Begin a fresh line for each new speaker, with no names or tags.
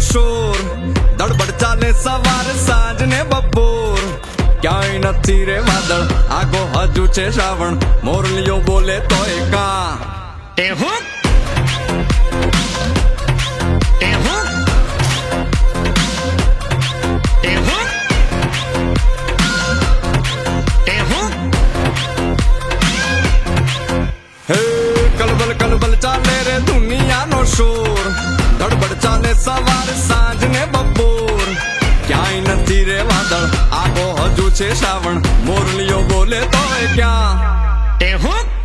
શોર દડબડ ચાલે સવાર સાંજ ને બપોર ક્યાંય નથી રે વાદળ આગો હજુ છે શ્રાવણ મોરલીઓ બોલે તોય કા
ટેહુક ટેહુક ટેહુક ટેહુક
હે કલબલ કલબલ ચાલે રે દુનિયાનો શોર દડબડ ચાલે સવાર સાંજ ને બપોર ક્યાંય નથી રે વાદળ આગો હજુ છે શ્રાવણ મોરલીઓ બોલે તોય ક્યાં
ટેહુક